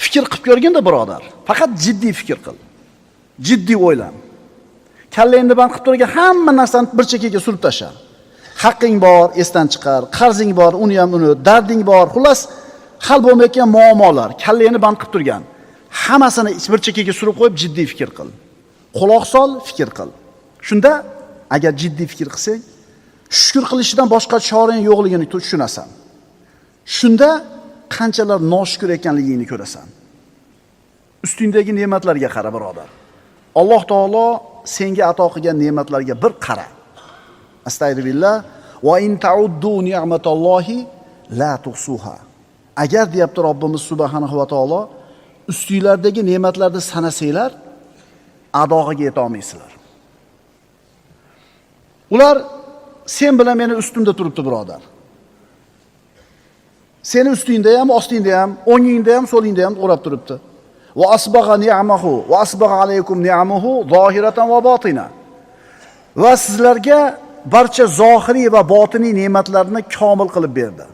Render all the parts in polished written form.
Fikr qilib ko'rganda birodar, faqat jiddiy fikr qil. Jiddiy o'ylan. Kallangni band qilib turgan hamma narsani bir chekkaga surib tashla. Haqqing bor, esdan chiqar, qarzing bor, uni ham uni, darding bor. Xullas, hal bo'lmayotgan muammolar, kallangni band qilib turgan hammasini bir chekkaga surib qo'yib jiddiy fikr qil. Quloq sol, fikr qil. Shunda agar jiddiy fikr qilsang, shukr qilishdan boshqa choraning yo'qligini tushunasan. Shunda qanchalar noshukur ekanligingni ko'rasan. Ustingdagi ne'matlarga qara, birodar. Alloh taolo senga ato qilgan ne'matlarga bir qara. Astagfirullah va in ta'uddu ni'matallohi la tuhsuha. Agar deyapti Robbimiz subhanahu va taolo, ustinglardagi ne'matlarni sanasanglar, adog'iga yeta olmaysizlar. Ular sen bilan meni ustimda turibdi, birodar. Seni ustingda ham, ostingda ham, o'ngingda ham, so'lingda ham o'rab turibdi. Va asbagha ni'amahu va asbagha alaykum ni'amahu zohiratan va botina. Va sizlarga barcha zohiriy va botiniy ne'matlarni komil qilib berdi.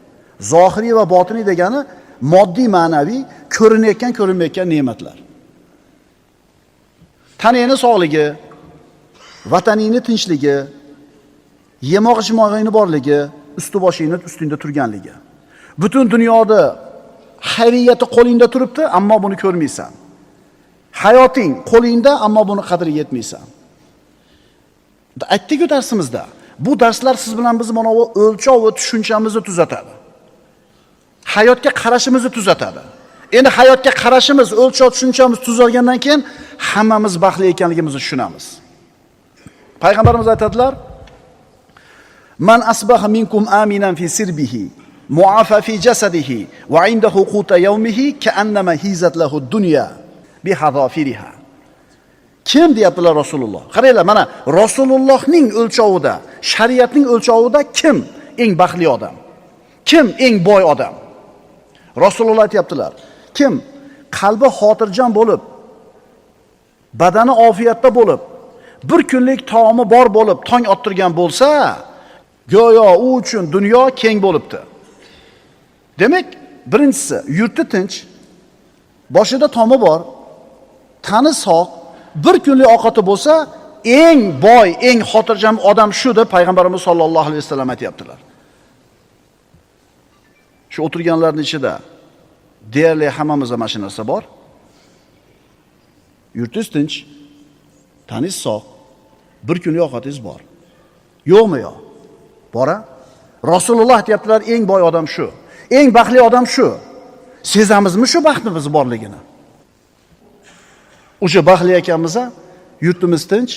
Zohiriy va botiniy degani moddiy, ma'naviy, ko'rinayotgan, ko'rinmayotgan ne'matlar. Tanangni sog'ligi, vataningni tinchligi, yemoq-ichmog'ingni borligi, usti-boshingni ustingda turganligi. Butun dunyoda xayriyati qo'lingda turibdi, ammo buni ko'rmaysan. Hayoting qo'lingda, ammo buni qadriga yetmaysan. Aytdik-ku darsimizda. Bu darslar siz bilan biz mana bu o'lchov va tushunchamizni tuzatadi. Hayotga qarashimizni tuzatadi. Endi hayotga qarashimiz, o'lchov tushunchamiz tuzalgandan keyin hammamiz baxtli ekanligimizni tushunamiz. Payg'ambarimiz aytadilar: "Man asbaha minkum aminan fi sirbihi, mu'afa fi jasadihi va indahu quta yawmihi ka'annama hizat lahu ad-dunya bi hadafiriha." Kim deyaptilar Rasululloh? Qaranglar, mana Rasulullohning o'lchovida, shariatning o'lchovida kim eng baxtli odam? Kim eng boy odam? Rasululloh aytibdilar: kim qalbi xotirjam bo'lib, badani ofiyatda bo'lib, bir kunlik taomi bor bo'lib, tong ottirgan bo'lsa, go'yo u uchun dunyo keng bo'libdi. Demak, birinchisi, yurti tinch, boshida tomi bor, tani sog', bir kunlik ovqati bo'lsa, eng boy, eng xotirjam odam shu deb payg'ambarimiz sollallohu alayhi vasallam aytibdilar. Shu o'tirganlarning ichida deyarli hammamizda mana shu narsa bor. Yurtingiz tinch, taningiz sog', bir kunlik ovqatingiz bor. Yo'qmi yo? Bora? Rasululloh aytibdilar, eng boy odam shu. Eng baxtli odam shu. Sezamizmi shu baxtimiz borligini? O'sha baxtli ekanmiz, yurtimiz tinch,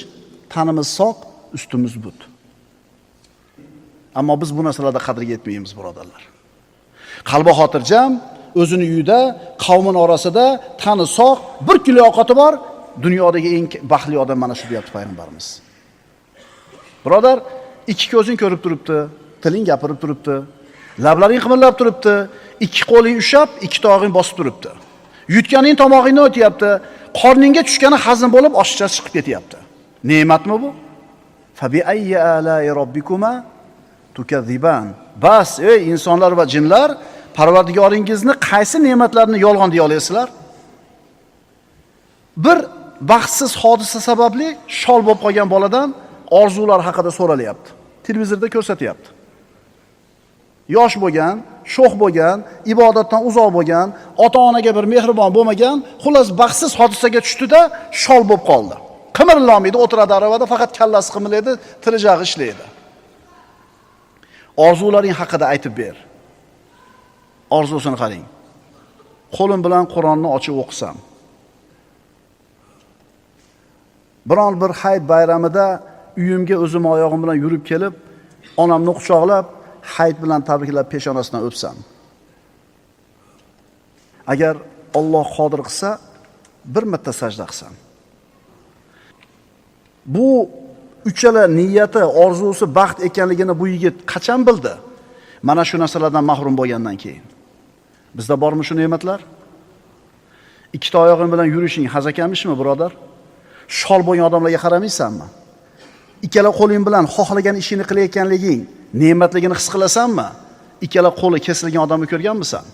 tanimiz sog', ustimiz but. Ammo biz bu narsalarda qadriga yetmaymiz, birodarlar. Qalbi xotirjam, o'zini uyida, qavmin orasida, tani sog', bir kilo ovqati bor, dunyodagi eng baxtli odam mana shu deyapti payg'ambarimiz. Birodar, ikki ko'zing ko'rib turibdi, tiling gapirib turibdi, lablaring qimirlab turibdi, ikki qo'ling ushab, ikki tog'ing bosib turibdi. Yutganing tomog'ingni o'tyapti, qorningga tushgani hazm bo'lib, oshchasi chiqib ketyapti. Ne'matmi bu? Fabi ayyi ala'i robbikuma tukazziban. Bas, ey insonlar va jinlar, Parvardigoringizni qaysi ne'matlarni yolg'on deya olasizlar? Bir baxtsiz hodisa sababli shol bo'lib qolgan boladan orzular haqida so'ralyapti. Televizorda ko'rsatyapti. Yosh bo'lgan, sho'x bo'lgan, ibodatdan uzoq bo'lgan, ota-onaga bir mehribon bo'lmagan, xullas baxtsiz hodisaga tushdi-da, shol bo'lib qoldi. Qimirlamaydi, o'tiradi aravada, faqat kallasi qimirlaydi, tili jag'i ishlaydi. Orzularing haqida aytib ber. Orzusini qarang. Qo'lim bilan Qur'onni ochib o'qisam. Biron bir hayit bayramida uyimga o'zim oyog'im bilan yurib kelib, onamni quchoqlab, hayit bilan tabriklab peshonasidan o'psam. Agar Alloh qodir qilsa, bir marta sajda qilsam. Bu uchala niyati, orzusi baxt ekanligini bu yigit qachon bildi? Mana shu narsalardan mahrum bo'lgandan keyin. Bizda bormi shu ne'matlar? Ikkita oyog'ing bilan yurishing hazakamishmi, birodar? Shol bo'lgan odamlarga qaramaysanmi? Ikkala qo'ling bilan xohlagan ishini qilayotganliging, ne'matligini his qilasanmi? Ikkala qo'li kesilgan odamni ko'rganmisan?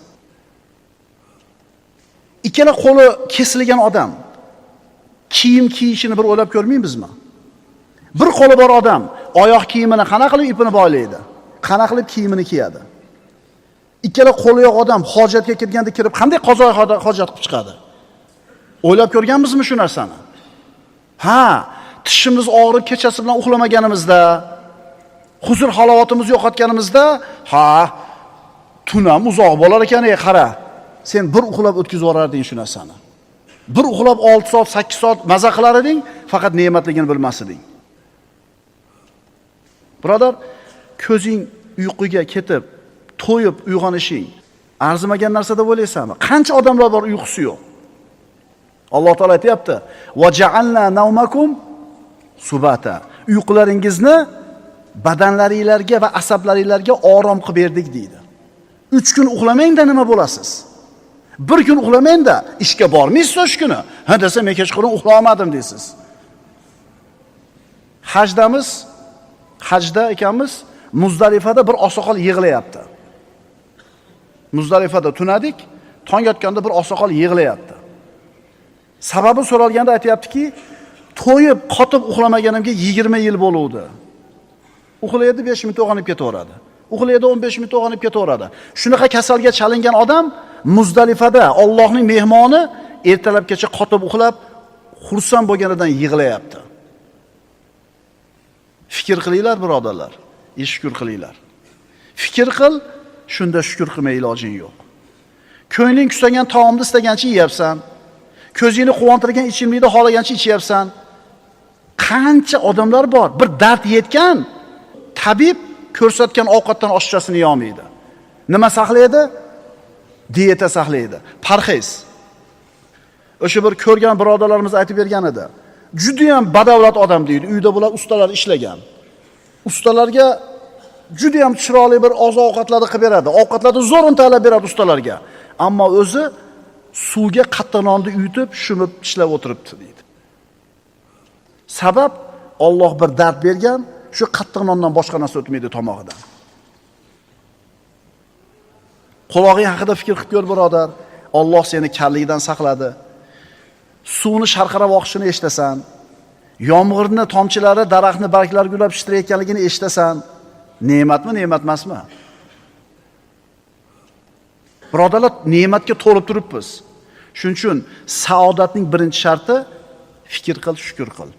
Ikkala qo'li kesilgan odam kiyim kiyishini bir o'ylab ko'rmaymizmi? Bir qo'li bor odam oyoq kiyimini qana qilib ipini boylaydi? Qana qilib kiyimini kiyadi? Ikkala qo'li yo'q odam hojatga kirganda kirib qanday qazo hojat qilib chiqadi? O'ylab ko'rganmizmi shu narsani? Ha, tishimiz og'rib kechasi bilan uxlamaganimizda, huzur halovatimizni yo'qotganimizda, ha, tun ham uzoq bo'lar ekan, qara. Sen bir uxlab o'tkazib yuborarding shu narsani. Bir uxlab 6 soat, 8 soat maza qilar eding, faqat ne'matligini bilmas eding. Birodar, ko'zing uyquga ketib, to'yib uyg'onishing arzimagan narsa deb o'ylaysanmi? Qancha odamlar bor uyqusi yo'q. Alloh taolo aytayapti: "Va ja'alna nawmakum subata." Uyqularingizni badanlaringizga va asablaringizga orom qilib berdik deydi. 3 kun uxlamangda nima bo'lasiz? Bir kun uxlamangda ishga bormaysiz o'sha kuni. Ha desa, men kechqurun uxlay olmadim deysiz. Hajda ekanmiz, Muzdalifada bir oqsoqol yig'layapti. Muzdalifada tunadik, tong yotganda bir oqsoqol yig'layapti. Sababi so'ralganda aytayaptiki, to'yib, qotib uxlamaganimga 20 yil bo'luvdi. Uxlaydi 5 minut uyg'onib ketaveradi. Uxlaydi 15 minut uyg'onib ketaveradi. Shunaqa kasalga chalingan odam Muzdalifada Allohning mehmoni ertalabgacha qotib uxlab, xursand bo'lganidan yig'layapti. Fikr qilinglar birodarlar, shukr qilinglar. Fikr qil, shunda shukr qilmay ilojing yo'q. Ko'ngling kustagan taomni istagancha yeyapsan. Ko'zingni quvontirgan ichimlikni xohlagancha ichyapsan. Qancha odamlar bor, bir dard yetgan tabib ko'rsatgan ovqatdan oshchasini yemaydi. Nima saqlaydi? Dieta saqlaydi. Parhez. O'sha bir ko'rgan birodarlarimiz aytib bergan edi. Juda ham badavlat odam deydi. Uyda bular ustalar ishlagan. Ustalarga juda ham chiroyli bir oziq-ovqatlarni qilib beradi. Ovqatlarni zo'rin tayyorlab beradi ustalarga. Ammo o'zi suvga qattiq nonni uyutib, shumib ishlab o'tiribdi deydi. Sabab Alloh bir dard bergan, shu qattiq nondan boshqa narsa o'tmaydi tomog'idan. Qulog'ing haqida fikr qilib ko'r birodar. Alloh seni karlikdan saqladi. Suvni sharqirab oqishini eshitasan. Yomg'irni tomchilari daraxtni barglari gulab shitirayotganligini eshitasan. Ne'matmi, ne'mat emasmi? Birodarlar, ne'matga to'lib turibmiz. Shuning uchun saodatning birinchi sharti fikr qil, shukr qil.